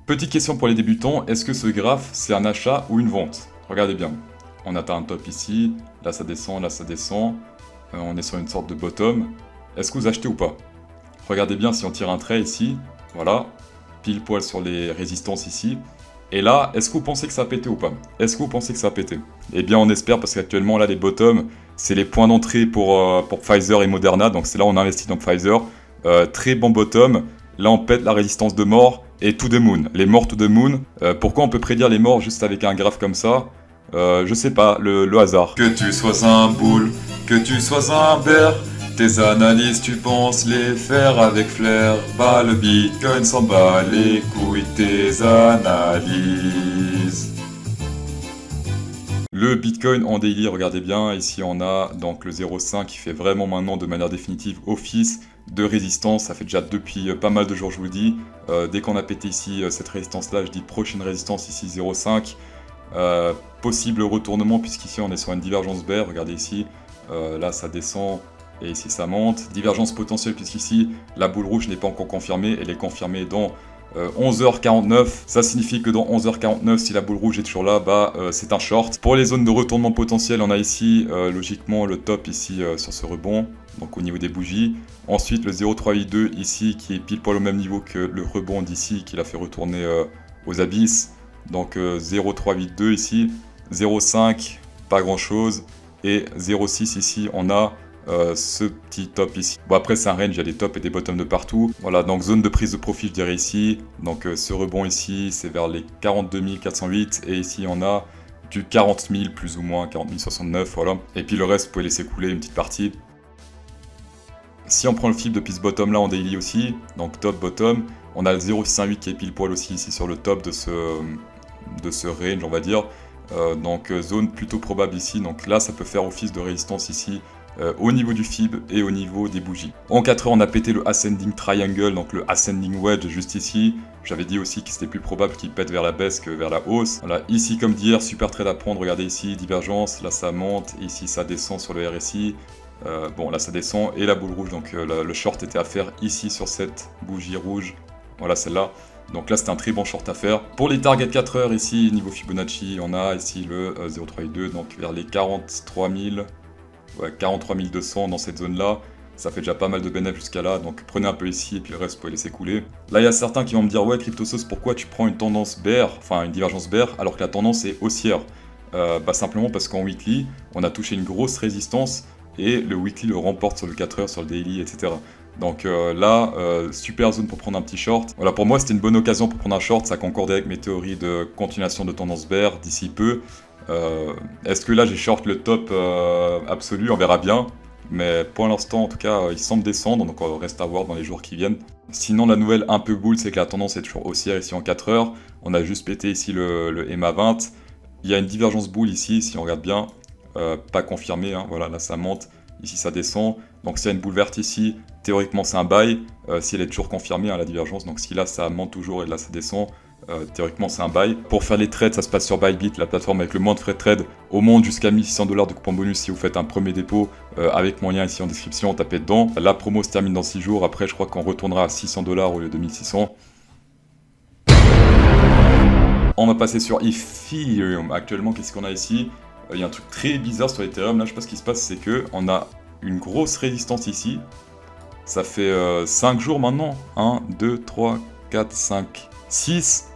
Petite question pour les débutants, est-ce que ce graphe c'est un achat ou une vente? Regardez bien, on atteint un top ici, là ça descend, on est sur une sorte de bottom. Est-ce que vous achetez ou pas? Regardez bien si on tire un trait ici, voilà, pile poil sur les résistances ici. Et là, est-ce que vous pensez que ça a pété ou pas? Est-ce que vous pensez que ça a pété? Eh bien on espère parce qu'actuellement là les bottoms, c'est les points d'entrée pour Pfizer et Moderna, donc c'est là où on investit dans Pfizer. Très bon bottom, là on pète la résistance de mort et to the moon, les morts to the moon. Pourquoi on peut prédire les morts juste avec un graphe comme ça? Je sais pas, le hasard. Que tu sois un boule, que tu sois un bear, tes analyses tu penses les faire avec flair. Bah le bitcoin s'en bat les couilles tes analyses. Le Bitcoin en daily, regardez bien, ici on a donc le 0,5 qui fait vraiment maintenant de manière définitive office de résistance, ça fait déjà depuis pas mal de jours je vous le dis. Dès qu'on a pété ici cette résistance là, je dis prochaine résistance ici 0,5. Possible retournement puisqu'ici on est sur une divergence bear, regardez ici, là ça descend et ici ça monte. Divergence potentielle puisqu'ici la boule rouge n'est pas encore confirmée, elle est confirmée dans 11h49, ça signifie que dans 11h49, si la boule rouge est toujours là, c'est un short. Pour les zones de retournement potentiel, on a ici logiquement le top ici sur ce rebond, donc au niveau des bougies. Ensuite le 0,382 ici qui est pile poil au même niveau que le rebond d'ici qui l'a fait retourner aux abysses. Donc 0,382 ici, 0,5 pas grand chose et 0,6 ici on a ce petit top ici. Bon après c'est un range, il y a des tops et des bottoms de partout. Voilà, donc zone de prise de profit je dirais ici. Donc ce rebond ici c'est vers les 42 408 et ici on a du 40 000 plus ou moins, 40 069 voilà. Et puis le reste vous pouvez laisser couler une petite partie. Si on prend le fib depuis ce bottom là en daily aussi, donc top bottom, on a le 0,618 qui est pile poil aussi ici sur le top de ce range on va dire. Donc zone plutôt probable ici, donc là ça peut faire office de résistance ici au niveau du fib et au niveau des bougies. En 4 heures on a pété le ascending triangle, donc le ascending wedge juste ici. J'avais dit aussi que c'était plus probable qu'il pète vers la baisse que vers la hausse. Voilà, ici comme d'hier, super trade à prendre, regardez ici, divergence, là ça monte, ici ça descend sur le RSI. Bon là ça descend et la boule rouge, donc le short était à faire ici sur cette bougie rouge, voilà celle-là. Donc là c'était un très bon short à faire. Pour les targets 4 heures ici, niveau Fibonacci, on a ici le 0,382, donc vers les 43 000. Ouais, 43 200 dans cette zone-là, ça fait déjà pas mal de bénéfices jusqu'à là, donc prenez un peu ici et puis le reste vous pouvez laisser couler. Là il y a certains qui vont me dire ouais CryptoSauce pourquoi tu prends une tendance bear, enfin une divergence bear, alors que la tendance est haussière? Simplement parce qu'en weekly, on a touché une grosse résistance et le weekly le remporte sur le 4 heures, sur le daily, etc. Donc là, super zone pour prendre un petit short. Voilà, pour moi c'était une bonne occasion pour prendre un short, ça concordait avec mes théories de continuation de tendance bear d'ici peu. Est-ce que là j'ai short le top absolu? On verra bien. Mais pour l'instant, en tout cas, il semble descendre, donc on reste à voir dans les jours qui viennent. Sinon, la nouvelle un peu boule, c'est que la tendance est toujours haussière ici en 4 heures. On a juste pété ici le MA20. Il y a une divergence boule ici, si on regarde bien. Pas confirmée, hein. Voilà, là ça monte, ici ça descend. Donc s'il y a une boule verte ici, théoriquement c'est un buy. Si elle est toujours confirmée, hein, la divergence, donc si là ça monte toujours et là ça descend, théoriquement c'est un buy. Pour faire les trades, ça se passe sur Bybit, la plateforme avec le moins de frais de trade au monde, jusqu'à 1600 $ de coupon bonus si vous faites un premier dépôt avec mon lien ici en description, tapez dedans. La promo se termine dans 6 jours, après je crois qu'on retournera à 600 $ au lieu de 1600. On va passer sur Ethereum. Actuellement, qu'est-ce qu'on a ici? Il y a un truc très bizarre sur Ethereum, là je sais pas ce qui se passe, c'est que on a une grosse résistance ici. Ça fait 5 jours maintenant, 1, 2, 3, 4, 5, 6,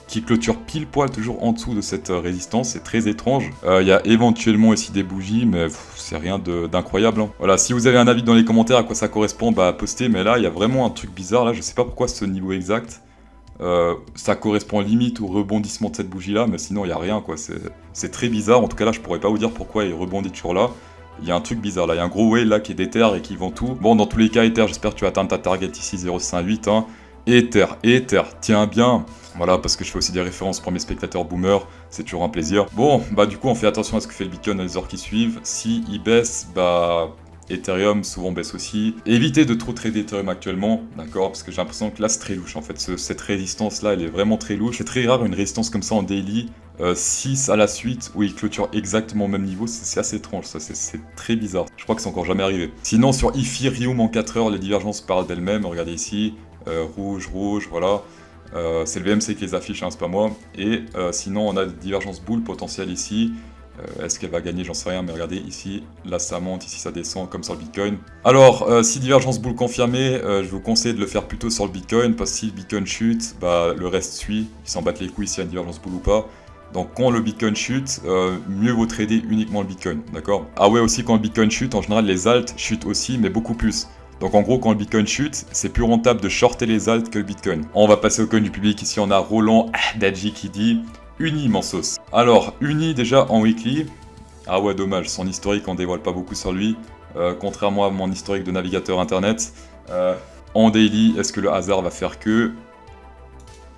qui clôture pile poil toujours en dessous de cette résistance, c'est très étrange. Il y a éventuellement ici des bougies, mais c'est rien d'incroyable. Hein. Voilà, si vous avez un avis dans les commentaires à quoi ça correspond, bah postez, mais là il y a vraiment un truc bizarre, là je sais pas pourquoi ce niveau exact. Ça correspond limite au rebondissement de cette bougie là, mais sinon il n'y a rien quoi, c'est très bizarre, en tout cas là je pourrais pas vous dire pourquoi il rebondit toujours là. Il y a un truc bizarre là, il y a un gros whale là qui est d'Ether et qui vend tout. Bon dans tous les cas Ether, j'espère que tu vas atteindre ta target ici 0,58 hein. Ether, tiens bien. Voilà, parce que je fais aussi des références pour mes spectateurs boomers, c'est toujours un plaisir. Bon, bah du coup on fait attention à ce que fait le Bitcoin dans les heures qui suivent. Si il baisse, bah Ethereum souvent baisse aussi. Évitez de trop trader Ethereum actuellement, d'accord? Parce que j'ai l'impression que là c'est très louche en fait. Cette résistance là elle est vraiment très louche. C'est très rare une résistance comme ça en daily. 6 à la suite où il clôture exactement au même niveau, c'est assez étrange ça, c'est très bizarre. Je crois que c'est encore jamais arrivé. Sinon sur Ethereum en 4 heures, les divergences parlent d'elles-mêmes. Regardez ici, rouge, voilà. C'est le VMC qui les affiche, hein, c'est pas moi. Et sinon, on a des divergences boules potentielles ici. Est-ce qu'elle va gagner? J'en sais rien, mais regardez ici, là ça monte, ici ça descend, comme sur le Bitcoin. Alors, si divergence boule confirmée, je vous conseille de le faire plutôt sur le Bitcoin, parce que si le Bitcoin chute, bah, le reste suit. Ils s'en battent les couilles s'il y a une divergence boule ou pas. Donc quand le Bitcoin chute, mieux vaut trader uniquement le Bitcoin, d'accord? Ah ouais, aussi quand le Bitcoin chute, en général les alts chutent aussi, mais beaucoup plus. Donc en gros, quand le Bitcoin chute, c'est plus rentable de shorter les alts que le Bitcoin. On va passer au coin du public. Ici, on a Roland Dadji qui dit Uni m'en sauce. Alors, Uni déjà en weekly. Ah ouais, dommage, son historique, on dévoile pas beaucoup sur lui. Contrairement à mon historique de navigateur internet. En daily, est-ce que le hasard va faire que?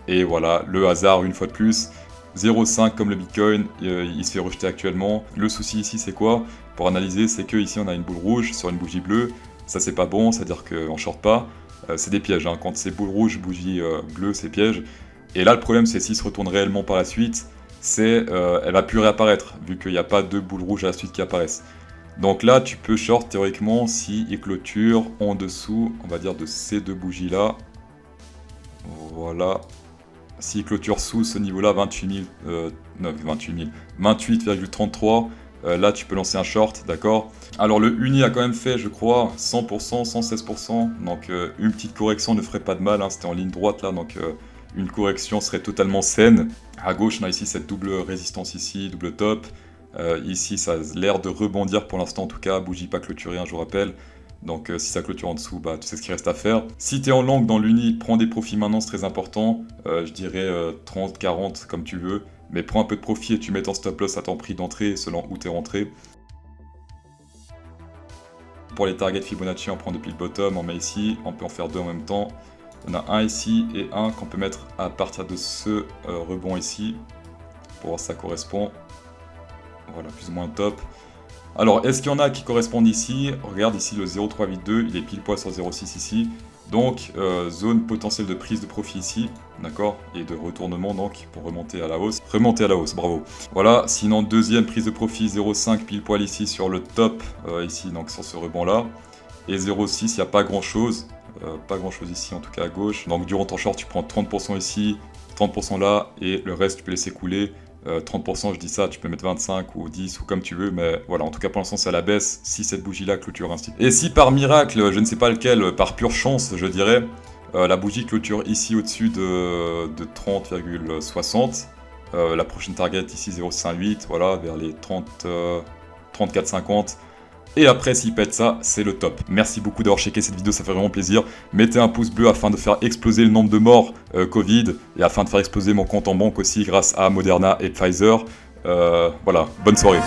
Et voilà, le hasard une fois de plus. 0,5 comme le Bitcoin, il se fait rejeter actuellement. Le souci ici, c'est quoi? Pour analyser, c'est que ici on a une boule rouge sur une bougie bleue. Ça c'est pas bon, c'est-à-dire qu'on short pas. C'est des pièges, hein. Quand c'est boule rouge, bougie bleue, c'est piège. Et là le problème c'est s'il se retourne réellement par la suite, c'est elle va plus réapparaître, vu qu'il n'y a pas deux boules rouges à la suite qui apparaissent. Donc là tu peux short théoriquement si il clôture en dessous, on va dire de ces deux bougies là. Voilà. S'il clôture sous ce niveau-là, 28,33, là tu peux lancer un short, d'accord? Alors le Uni a quand même fait, je crois, 100%, 116%, donc une petite correction ne ferait pas de mal, hein, c'était en ligne droite là, donc une correction serait totalement saine. À gauche, on a ici cette double résistance ici, double top. Ici, ça a l'air de rebondir pour l'instant en tout cas, bougie pas clôturée, hein, je vous rappelle. Donc si ça clôture en dessous, bah, tu sais ce qu'il reste à faire. Si tu es en long dans l'Uni, prends des profits maintenant, c'est très important. Je dirais 30, 40 comme tu veux. Mais prends un peu de profit et tu mets ton stop loss à ton prix d'entrée selon où tu es rentré. Pour les targets Fibonacci, on prend depuis le bottom, on met ici. On peut en faire deux en même temps. On a un ici et un qu'on peut mettre à partir de ce rebond ici. Pour voir si ça correspond. Voilà, plus ou moins top. Alors, est-ce qu'il y en a qui correspondent ici? Regarde ici le 0,382, il est pile poil sur 0,6 ici. Donc, zone potentielle de prise de profit ici, d'accord? Et de retournement donc, pour remonter à la hausse. Remonter à la hausse, bravo. Voilà, sinon deuxième prise de profit, 0,5 pile poil ici sur le top, ici, donc sur ce rebond-là. Et 0,6, il n'y a pas grand-chose. Pas grand-chose ici, en tout cas à gauche. Donc, durant ton short, tu prends 30% ici, 30% là, et le reste, tu peux laisser couler. 30%, je dis ça, tu peux mettre 25 ou 10 ou comme tu veux, mais voilà, en tout cas pour l'instant c'est à la baisse si cette bougie-là clôture ainsi. Et si par miracle, je ne sais pas lequel, par pure chance, je dirais, la bougie clôture ici au-dessus de 30,60, la prochaine target ici 0,58, voilà, vers les 34,50. Et après, s'il pète ça, c'est le top. Merci beaucoup d'avoir checké cette vidéo, ça fait vraiment plaisir. Mettez un pouce bleu afin de faire exploser le nombre de morts Covid et afin de faire exploser mon compte en banque aussi grâce à Moderna et Pfizer. Voilà, bonne soirée.